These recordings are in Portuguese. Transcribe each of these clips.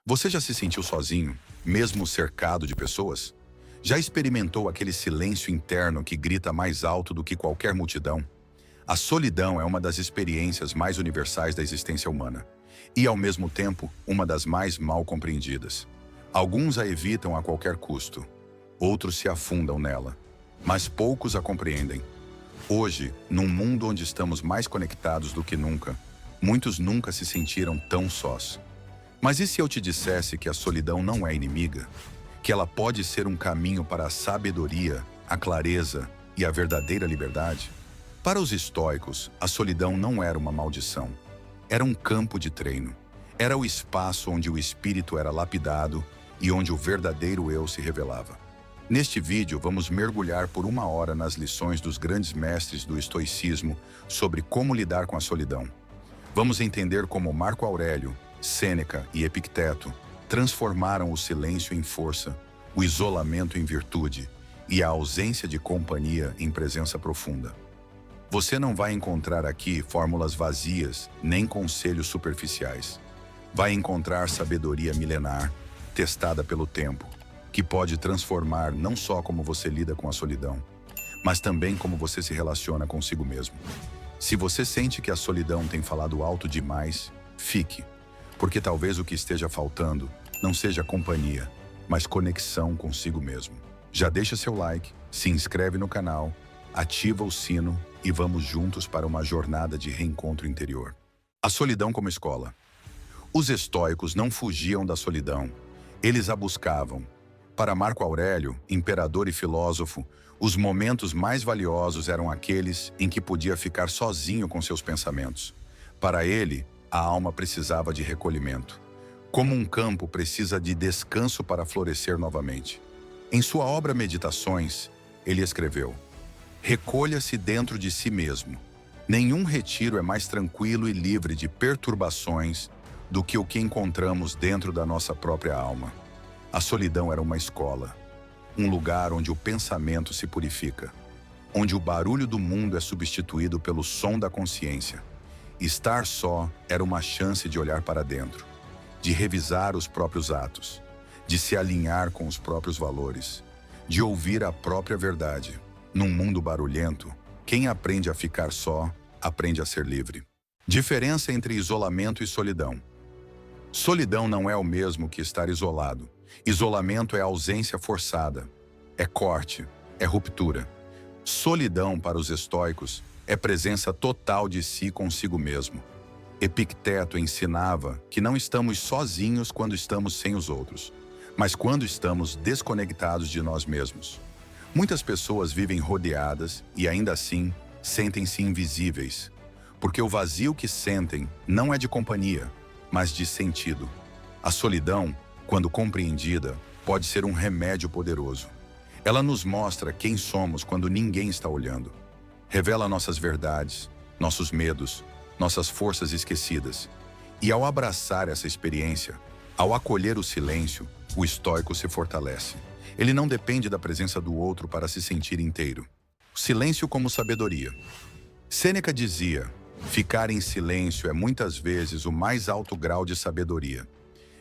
Você já se sentiu sozinho, mesmo cercado de pessoas? Já experimentou aquele silêncio interno que grita mais alto do que qualquer multidão? A solidão é uma das experiências mais universais da existência humana e, ao mesmo tempo, uma das mais mal compreendidas. Alguns a evitam a qualquer custo, outros se afundam nela, mas poucos a compreendem. Hoje, num mundo onde estamos mais conectados do que nunca, muitos nunca se sentiram tão sós. Mas e se eu te dissesse que a solidão não é inimiga? Que ela pode ser um caminho para a sabedoria, a clareza e a verdadeira liberdade? Para os estoicos, a solidão não era uma maldição. Era um campo de treino. Era o espaço onde o espírito era lapidado e onde o verdadeiro eu se revelava. Neste vídeo, vamos mergulhar por 1 hora nas lições dos grandes mestres do estoicismo sobre como lidar com a solidão. Vamos entender como Marco Aurélio, Sêneca e Epicteto transformaram o silêncio em força, o isolamento em virtude e a ausência de companhia em presença profunda. Você não vai encontrar aqui fórmulas vazias nem conselhos superficiais. Vai encontrar sabedoria milenar, testada pelo tempo, que pode transformar não só como você lida com a solidão, mas também como você se relaciona consigo mesmo. Se você sente que a solidão tem falado alto demais, fique, porque talvez o que esteja faltando não seja companhia, mas conexão consigo mesmo. Já deixa seu like, se inscreve no canal, ativa o sino e vamos juntos para uma jornada de reencontro interior. A solidão como escola. Os estoicos não fugiam da solidão, eles a buscavam. Para Marco Aurélio, imperador e filósofo, os momentos mais valiosos eram aqueles em que podia ficar sozinho com seus pensamentos. Para ele, a alma precisava de recolhimento. Como um campo precisa de descanso para florescer novamente. Em sua obra Meditações, ele escreveu: recolha-se dentro de si mesmo. Nenhum retiro é mais tranquilo e livre de perturbações do que o que encontramos dentro da nossa própria alma. A solidão era uma escola, um lugar onde o pensamento se purifica, onde o barulho do mundo é substituído pelo som da consciência. Estar só era uma chance de olhar para dentro, de revisar os próprios atos, de se alinhar com os próprios valores, de ouvir a própria verdade. Num mundo barulhento, quem aprende a ficar só, aprende a ser livre. Diferença entre isolamento e solidão. Solidão não é o mesmo que estar isolado. Isolamento é ausência forçada, é corte, é ruptura. Solidão, para os estoicos, é presença total de si consigo mesmo. Epicteto ensinava que não estamos sozinhos quando estamos sem os outros, mas quando estamos desconectados de nós mesmos. Muitas pessoas vivem rodeadas e ainda assim sentem-se invisíveis, porque o vazio que sentem não é de companhia, mas de sentido. A solidão, quando compreendida, pode ser um remédio poderoso. Ela nos mostra quem somos quando ninguém está olhando. Revela nossas verdades, nossos medos, nossas forças esquecidas. E ao abraçar essa experiência, ao acolher o silêncio, o estoico se fortalece. Ele não depende da presença do outro para se sentir inteiro. Silêncio como sabedoria. Sêneca dizia: ficar em silêncio é muitas vezes o mais alto grau de sabedoria.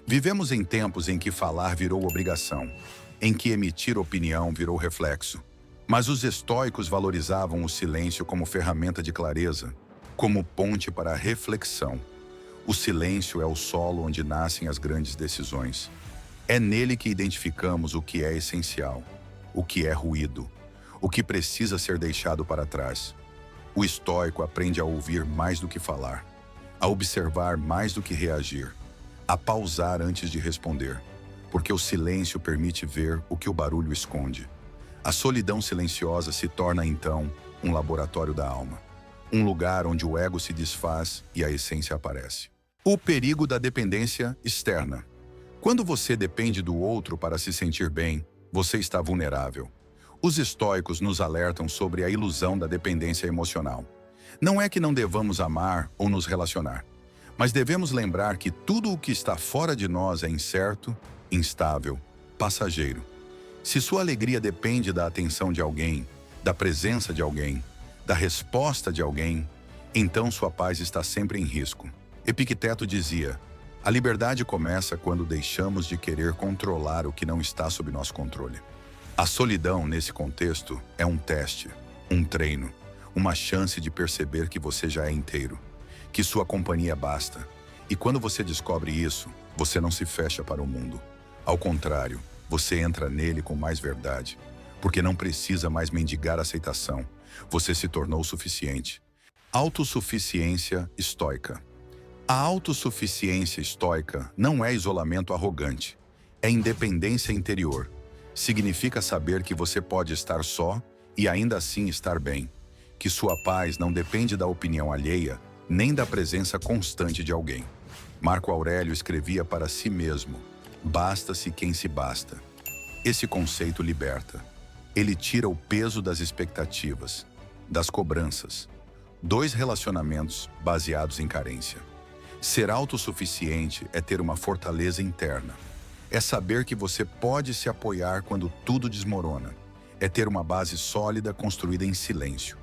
Vivemos em tempos em que falar virou obrigação, em que emitir opinião virou reflexo. Mas os estoicos valorizavam o silêncio como ferramenta de clareza, como ponte para a reflexão. O silêncio é o solo onde nascem as grandes decisões. É nele que identificamos o que é essencial, o que é ruído, o que precisa ser deixado para trás. O estoico aprende a ouvir mais do que falar, a observar mais do que reagir, a pausar antes de responder, porque o silêncio permite ver o que o barulho esconde. A solidão silenciosa se torna, então, um laboratório da alma, um lugar onde o ego se desfaz e a essência aparece. O perigo da dependência externa. Quando você depende do outro para se sentir bem, você está vulnerável. Os estoicos nos alertam sobre a ilusão da dependência emocional. Não é que não devamos amar ou nos relacionar, mas devemos lembrar que tudo o que está fora de nós é incerto, instável, passageiro. Se sua alegria depende da atenção de alguém, da presença de alguém, da resposta de alguém, então sua paz está sempre em risco. Epicteto dizia: A liberdade começa quando deixamos de querer controlar o que não está sob nosso controle. A solidão, nesse contexto, é um teste, um treino, uma chance de perceber que você já é inteiro, que sua companhia basta. E quando você descobre isso, você não se fecha para o mundo. Ao contrário, você entra nele com mais verdade, porque não precisa mais mendigar aceitação. Você se tornou suficiente. Autossuficiência estoica. A autossuficiência estoica não é isolamento arrogante, é independência interior. Significa saber que você pode estar só e ainda assim estar bem, que sua paz não depende da opinião alheia, nem da presença constante de alguém. Marco Aurélio escrevia para si mesmo: basta-se quem se basta. Esse conceito liberta. Ele tira o peso das expectativas, das cobranças, dois relacionamentos baseados em carência. Ser autossuficiente é ter uma fortaleza interna. É saber que você pode se apoiar quando tudo desmorona. É ter uma base sólida construída em silêncio.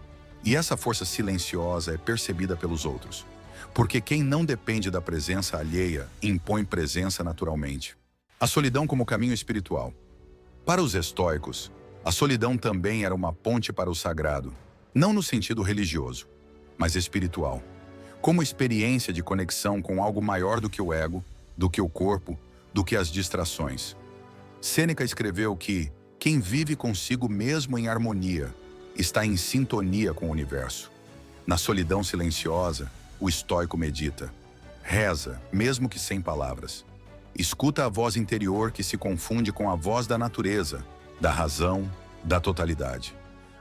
E essa força silenciosa é percebida pelos outros. Porque quem não depende da presença alheia impõe presença naturalmente. A solidão como caminho espiritual. Para os estoicos, a solidão também era uma ponte para o sagrado, não no sentido religioso, mas espiritual. Como experiência de conexão com algo maior do que o ego, do que o corpo, do que as distrações. Sêneca escreveu que quem vive consigo mesmo em harmonia está em sintonia com o universo. Na solidão silenciosa, o estoico medita, reza, mesmo que sem palavras. Escuta a voz interior que se confunde com a voz da natureza, da razão, da totalidade.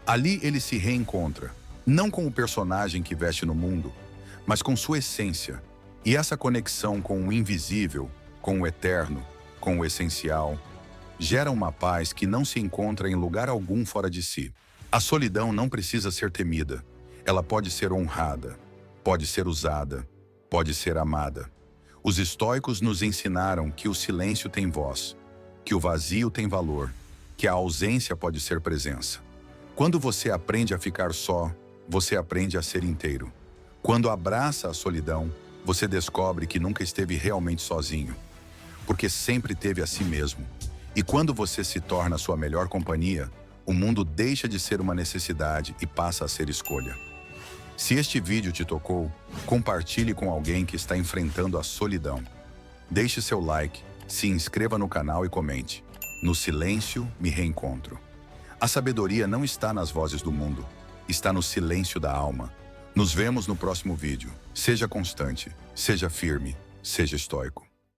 Ali ele se reencontra, não com o personagem que veste no mundo, mas com sua essência. E essa conexão com o invisível, com o eterno, com o essencial, gera uma paz que não se encontra em lugar algum fora de si. A solidão não precisa ser temida. Ela pode ser honrada, pode ser usada, pode ser amada. Os estoicos nos ensinaram que o silêncio tem voz, que o vazio tem valor, que a ausência pode ser presença. Quando você aprende a ficar só, você aprende a ser inteiro. Quando abraça a solidão, você descobre que nunca esteve realmente sozinho, porque sempre teve a si mesmo. E quando você se torna sua melhor companhia, o mundo deixa de ser uma necessidade e passa a ser escolha. Se este vídeo te tocou, compartilhe com alguém que está enfrentando a solidão. Deixe seu like, se inscreva no canal e comente. No silêncio, me reencontro. A sabedoria não está nas vozes do mundo, está no silêncio da alma. Nos vemos no próximo vídeo. Seja constante, seja firme, seja estoico.